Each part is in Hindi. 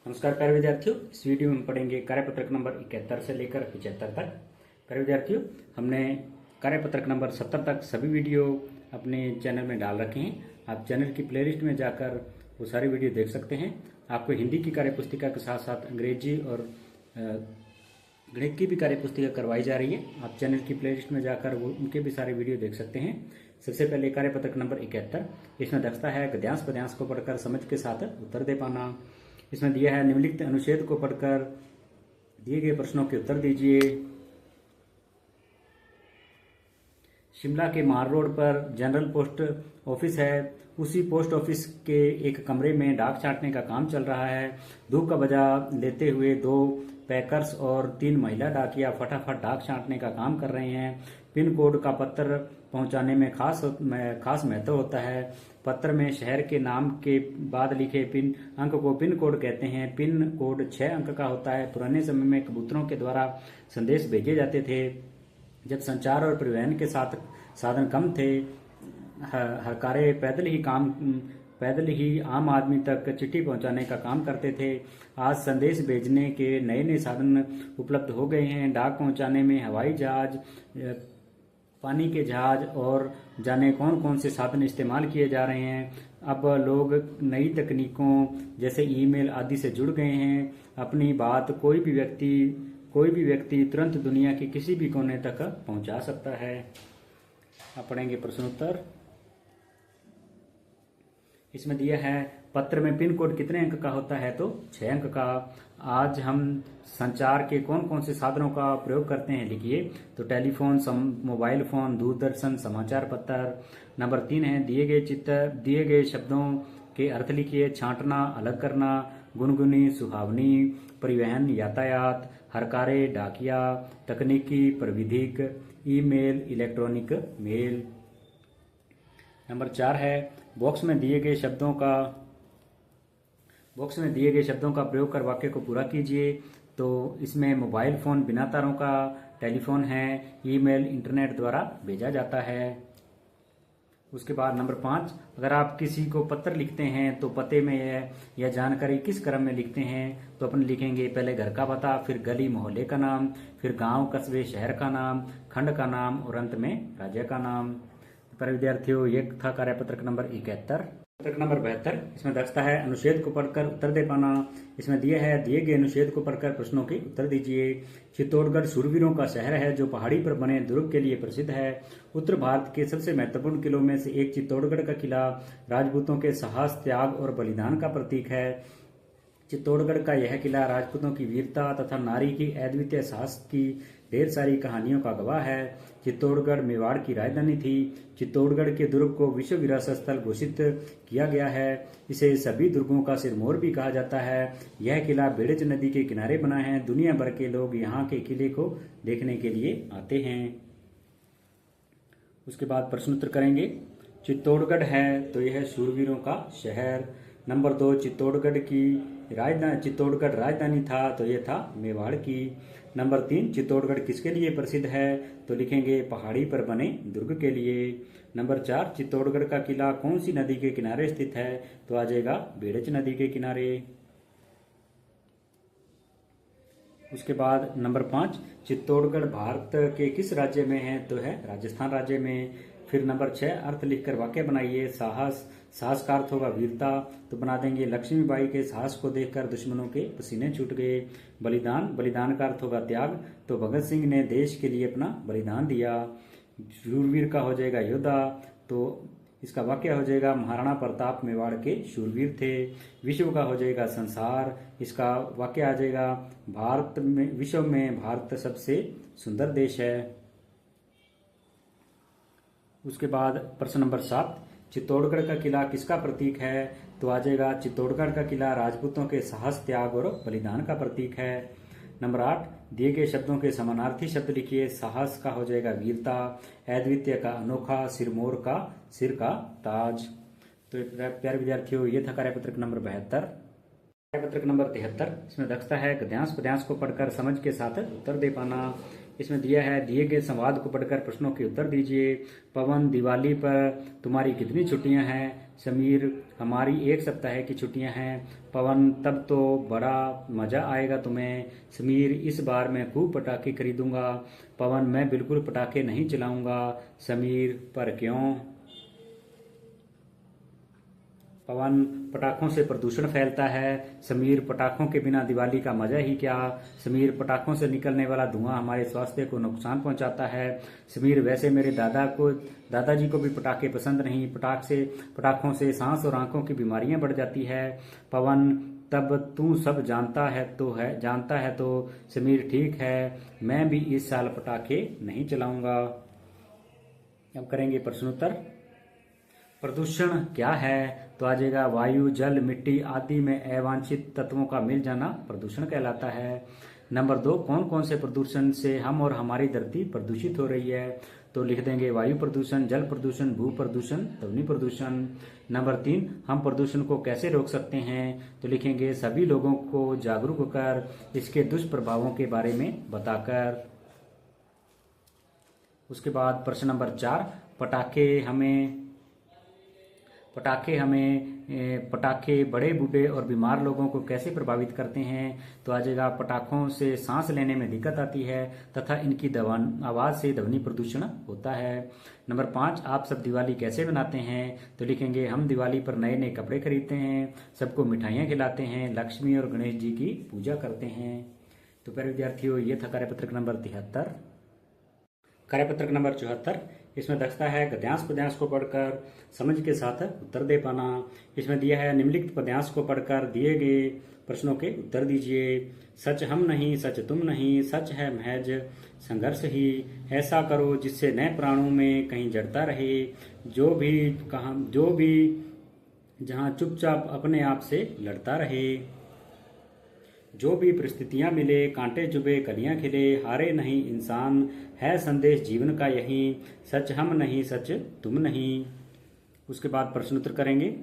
नमस्कार प्यारे विद्यार्थियों, इस वीडियो में पढ़ेंगे कार्यपत्रक नंबर 71 से लेकर 75 तक। प्यारे विद्यार्थियों, हमने कार्यपत्रक नंबर 70 तक सभी वीडियो अपने चैनल में डाल रखे हैं। आप चैनल की प्लेलिस्ट में जाकर वो सारे वीडियो देख सकते हैं। आपको हिंदी की कार्यपुस्तिका के साथ साथ अंग्रेजी और गणित की भी कार्यपुस्तिका करवाई जा रही है। आप चैनल की प्लेलिस्ट में जाकर वो उनके भी सारे वीडियो देख सकते हैं। सबसे पहले कार्यपत्रक नंबर 71, इसमें दक्षता है गद्यांश पद्यांश को पढ़कर समझ के साथ उत्तर दे पाना। इसमें दिया है निम्नलिखित अनुच्छेद को पढ़कर दिए गए प्रश्नों के उत्तर दीजिए। शिमला के मार रोड पर जनरल पोस्ट ऑफिस है। उसी पोस्ट ऑफिस के एक कमरे में डाक छांटने का काम चल रहा है। धूप का बजा लेते हुए 2 पैकर्स और 3 महिला डाकिया फटाफट डाक छांटने का काम कर रहे हैं। पिन कोड का पत्र पहुंचाने में खास महत्व होता है। पत्र में शहर के नाम के बाद लिखे पिन अंक को पिन कोड कहते हैं। पिन कोड 6 अंक का होता है। पुराने समय में कबूतरों के द्वारा संदेश भेजे जाते थे। जब संचार और परिवहन के साधन कम थे, हरकारे पैदल ही आम आदमी तक चिट्ठी पहुंचाने का काम करते थे। आज संदेश भेजने के नए नए साधन उपलब्ध हो गए हैं। डाक पहुंचाने में हवाई जहाज, पानी के जहाज और जाने कौन कौन से साधन इस्तेमाल किए जा रहे हैं। अब लोग नई तकनीकों जैसे ईमेल आदि से जुड़ गए हैं। अपनी बात कोई भी व्यक्ति तुरंत दुनिया के किसी भी कोने तक पहुंचा सकता है। अब पढ़ेंगे प्रश्नोत्तर। इसमें दिया है पत्र में पिन कोड कितने अंक का होता है, तो 6 अंक का। आज हम संचार के कौन कौन से साधनों का प्रयोग करते हैं, लिखिए। तो टेलीफोन, मोबाइल फोन, दूरदर्शन, समाचार पत्र। नंबर 3 है दिए गए शब्दों के अर्थ लिखिए। छांटना, अलग करना, गुनगुनी, सुहावनी, परिवहन, यातायात, हरकारे, डाकिया, तकनीकी, प्राविधिक, ईमेल, इलेक्ट्रॉनिक मेल। नंबर 4 है बॉक्स में दिए गए शब्दों का प्रयोग कर वाक्य को पूरा कीजिए। तो इसमें मोबाइल फोन बिना तारों का टेलीफोन है। ईमेल इंटरनेट द्वारा भेजा जाता है। उसके बाद नंबर 5, अगर आप किसी को पत्र लिखते हैं तो पते में यह जानकारी किस क्रम में लिखते हैं, तो अपन लिखेंगे पहले घर का पता, फिर गली मोहल्ले का नाम, फिर गांव कस्बे शहर का नाम, खंड का नाम और अंत में राज्य का नाम। पर विद्यार्थियों, ये था कार्यपत्रक नंबर 71। पत्रक नंबर 72, इसमें दक्षता है अनुच्छेद को पढ़कर उत्तर दे पाना। इसमें दिए गए अनुच्छेद को पढ़कर प्रश्नों के उत्तर दीजिए। चित्तौड़गढ़ शूरवीरों का शहर है जो पहाड़ी पर बने दुर्ग के लिए प्रसिद्ध है। उत्तर भारत के सबसे महत्वपूर्ण किलों में से एक चित्तौड़गढ़ का किला राजपूतों के साहस, त्याग और बलिदान का प्रतीक है। चित्तौड़गढ़ का यह किला राजपूतों की वीरता तथा नारी की अद्वितीय साहस की ढेर सारी कहानियों का गवाह है। चित्तौड़गढ़ मेवाड़ की राजधानी थी। चित्तौड़गढ़ के दुर्ग को विश्व विरासत स्थल घोषित किया गया है। इसे सभी दुर्गों का सिरमौर भी कहा जाता है। यह किला बेड़च नदी के किनारे बना है। दुनिया भर के लोग यहाँ के किले को देखने के लिए आते हैं। उसके बाद प्रश्नोत्तर करेंगे। चित्तौड़गढ़ है तो यह शूरवीरों का शहर। नंबर 2, चित्तौड़गढ़ राजधानी था तो यह था मेवाड़ की। नंबर 3, चित्तौड़गढ़ किसके लिए प्रसिद्ध है, तो लिखेंगे पहाड़ी पर बने दुर्ग के लिए। नंबर 4, चित्तौड़गढ़ का किला कौन सी नदी के किनारे स्थित है, तो आ जाएगा बेड़च नदी के किनारे। उसके बाद नंबर 5, चित्तौड़गढ़ भारत के किस राज्य में है, तो है राजस्थान राज्य में। फिर नंबर 6, अर्थ लिखकर वाक्य बनाइए। साहस का अर्थ होगा वीरता, तो बना देंगे लक्ष्मीबाई के साहस को देखकर दुश्मनों के पसीने छूट गए। बलिदान का अर्थ होगा त्याग, तो भगत सिंह ने देश के लिए अपना बलिदान दिया। शूरवीर का हो जाएगा योद्धा, तो इसका वाक्य हो जाएगा महाराणा प्रताप मेवाड़ के शूरवीर थे। विश्व का हो जाएगा संसार, इसका वाक्य आ जाएगा विश्व में भारत सबसे सुंदर देश है। उसके बाद प्रश्न नंबर 7, चित्तौड़गढ़ का किला किसका प्रतीक है, तो आ जाएगा चित्तौड़गढ़ का किला राजपूतों के साहस, त्याग और बलिदान का प्रतीक है। नंबर 8, दिए गए शब्दों के समानार्थी शब्द लिखिए। साहस का हो जाएगा वीरता, अद्वितीय का अनोखा, सिरमौर का सिर का ताज। तो प्यारे विद्यार्थियों, ये था कार्यपत्रक नंबर 72। कार्यपत्रक नंबर 73, इसमें दक्षता है गद्यांश पद्यांश को पढ़कर समझ के साथ उत्तर दे पाना। इसमें दिया है दिए गए संवाद को पढ़कर प्रश्नों के उत्तर दीजिए। पवन, दिवाली पर तुम्हारी कितनी छुट्टियां हैं? समीर हमारी 1 सप्ताह की छुट्टियां हैं। पवन तब तो बड़ा मजा आएगा तुम्हें। समीर इस बार मैं खूब पटाखे खरीदूंगा। पवन मैं बिल्कुल पटाखे नहीं चलाऊंगा। समीर पर क्यों? पवन पटाखों से प्रदूषण फैलता है। समीर पटाखों के बिना दिवाली का मजा ही क्या। समीर पटाखों से निकलने वाला धुआं हमारे स्वास्थ्य को नुकसान पहुंचाता है। समीर वैसे मेरे दादाजी को भी पटाखे पसंद नहीं। पटाखों से सांस और आंखों की बीमारियां बढ़ जाती है। पवन तब तू सब जानता है तो समीर ठीक है, मैं भी इस साल पटाखे नहीं चलाऊंगा। अब करेंगे प्रश्नोत्तर। प्रदूषण क्या है? तो आ जाएगा वायु, जल, मिट्टी आदि में अवांछित तत्वों का मिल जाना प्रदूषण कहलाता है। नंबर 2, कौन कौन से प्रदूषण से हम और हमारी धरती प्रदूषित हो रही है? तो लिख देंगे वायु प्रदूषण, जल प्रदूषण, भू प्रदूषण, ध्वनि प्रदूषण। नंबर 3, हम प्रदूषण को कैसे रोक सकते हैं? तो लिखेंगे सभी लोगों को जागरूक कर इसके दुष्प्रभावों के बारे में बताकर। उसके बाद प्रश्न नंबर 4, पटाखे बड़े बूढ़े और बीमार लोगों को कैसे प्रभावित करते हैं? तो आ जाएगा पटाखों से सांस लेने में दिक्कत आती है तथा इनकी आवाज से ध्वनि प्रदूषण होता है। नंबर 5, आप सब दिवाली कैसे मनाते हैं? तो लिखेंगे हम दिवाली पर नए नए कपड़े खरीदते हैं, सबको मिठाइयाँ खिलाते हैं, लक्ष्मी और गणेश जी की पूजा करते हैं। तो प्यारे विद्यार्थियों, ये था कार्यपत्रक नंबर 73। कार्यपत्रक नंबर 74, इसमें दक्षता है गद्यांश पद्यांश को पढ़कर समझ के साथ उत्तर दे पाना। इसमें दिया है निम्नलिखित पद्यांश को पढ़कर दिए गए प्रश्नों के उत्तर दीजिए। सच हम नहीं, सच तुम नहीं, सच है महज संघर्ष ही। ऐसा करो जिससे नए प्राणों में कहीं जड़ता रहे। जो भी जहां चुपचाप अपने आप से लड़ता रहे। जो भी परिस्थितियां मिले, कांटे चुभे कलियां खिले, हारे नहीं इंसान, है संदेश जीवन का यही। सच हम नहीं, सच तुम नहीं। उसके बाद प्रश्नोत्तर करेंगे।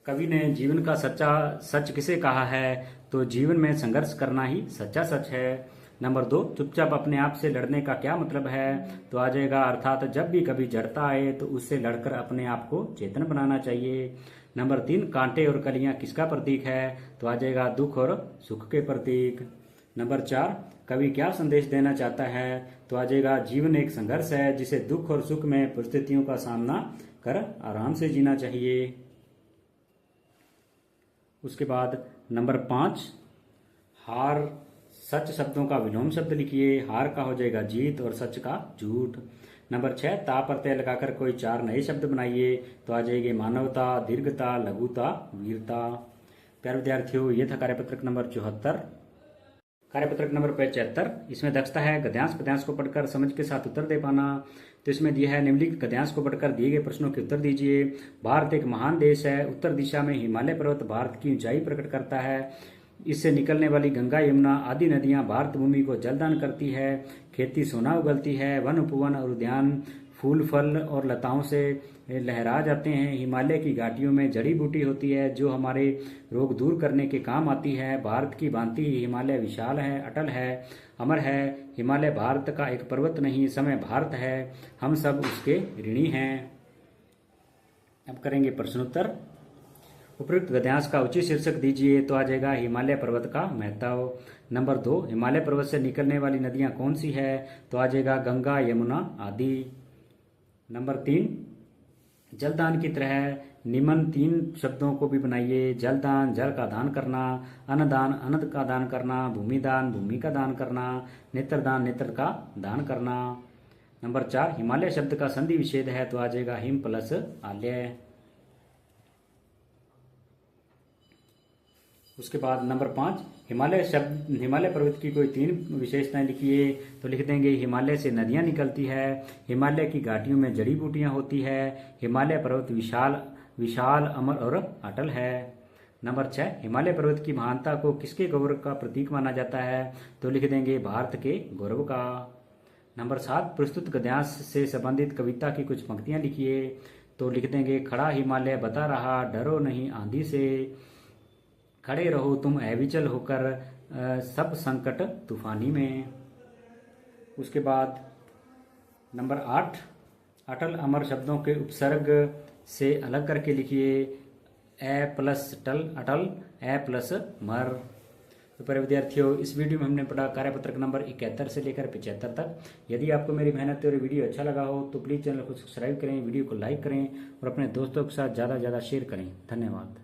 कवि ने जीवन का सच्चा सच किसे कहा है? तो जीवन में संघर्ष करना ही सच्चा सच है। नंबर 2, चुपचाप अपने आप से लड़ने का क्या मतलब है? तो आ जाएगा अर्थात जब भी कभी जड़ता आए तो उससे लड़कर अपने आप को चेतन बनाना चाहिए। नंबर 3, कांटे और कलियां किसका प्रतीक है? तो आ जाएगा दुख और सुख के प्रतीक। नंबर 4, कवि क्या संदेश देना चाहता है? तो आ जाएगा जीवन एक संघर्ष है जिसे दुख और सुख में परिस्थितियों का सामना कर आराम से जीना चाहिए। उसके बाद नंबर 5, हार सच शब्दों का विलोम शब्द लिखिए। हार का हो जाएगा जीत और सच का झूठ। नंबर 6, ता प्रत्यय लगाकर कोई 4 नए शब्द बनाइए। तो आ जाएंगे मानवता, दीर्घता, लघुता, वीरता। प्यारे विद्यार्थियों, ये था कार्यपत्रक नंबर 74। कार्यपत्रक नंबर 75, इसमें दक्षता है गद्यांश पद्यांश को पढ़कर समझ के साथ उत्तर दे पाना। तो इसमें दिया है निम्नलिखित गद्यांश को पढ़कर दिए गए प्रश्नों के उत्तर दीजिए। भारत एक महान देश है। उत्तर दिशा में हिमालय पर्वत भारत की ऊंचाई प्रकट करता है। इससे निकलने वाली गंगा, यमुना आदि नदियां भारत भूमि को जलदान करती है। खेती सोना उगलती है। वन, उपवन और उद्यान फूल, फल और लताओं से लहरा जाते हैं। हिमालय की घाटियों में जड़ी बूटी होती है जो हमारे रोग दूर करने के काम आती है। भारत की भांति हिमालय विशाल है, अटल है, अमर है। हिमालय भारत का एक पर्वत नहीं, समय भारत है। हम सब उसके ऋणी हैं। अब करेंगे प्रश्नोत्तर। उपयुक्त गद्यांश का उचित शीर्षक दीजिए। तो आ जाएगा हिमालय पर्वत का महत्व। नंबर 2, हिमालय पर्वत से निकलने वाली नदियां कौन सी है? तो आ जाएगा गंगा, यमुना आदि। नंबर 3, जलदान की तरह निम्न 3 शब्दों को भी बनाइए। जलदान, जल का दान करना। अन्नदान, अन्न का दान करना। भूमिदान, भूमि का दान करना। नेत्रदान, नेत्र का दान करना। नंबर 4, हिमालय शब्द का संधि विच्छेद है। तो आ जाएगा हिम प्लस आलय। उसके बाद नंबर 5, हिमालय पर्वत की कोई 3 विशेषताएं लिखिए। तो लिख देंगे हिमालय से नदियां निकलती है। हिमालय की घाटियों में जड़ी बूटियां होती है। हिमालय पर्वत विशाल, अमर और अटल है। नंबर 6, हिमालय पर्वत की महानता को किसके गौरव का प्रतीक माना जाता है? तो लिख देंगे भारत के गौरव का। नंबर 7, प्रस्तुत गद्यांश से संबंधित कविता की कुछ पंक्तियां लिखिए। तो लिख देंगे खड़ा हिमालय बता रहा, डरो नहीं आंधी से। खड़े रहो तुम अविचल होकर सब संकट तूफानी में। उसके बाद नंबर 8, अटल अमर शब्दों के उपसर्ग से अलग करके लिखिए ए प्लस अटल ए प्लस मर। तो प्यारे विद्यार्थियों, इस वीडियो में हमने पढ़ा कार्यपत्रक नंबर 71 से लेकर 75 तक। यदि आपको मेरी मेहनत और वीडियो अच्छा लगा हो तो प्लीज़ चैनल को सब्सक्राइब करें, वीडियो को लाइक करें और अपने दोस्तों के साथ ज़्यादा से ज़्यादा शेयर करें। धन्यवाद।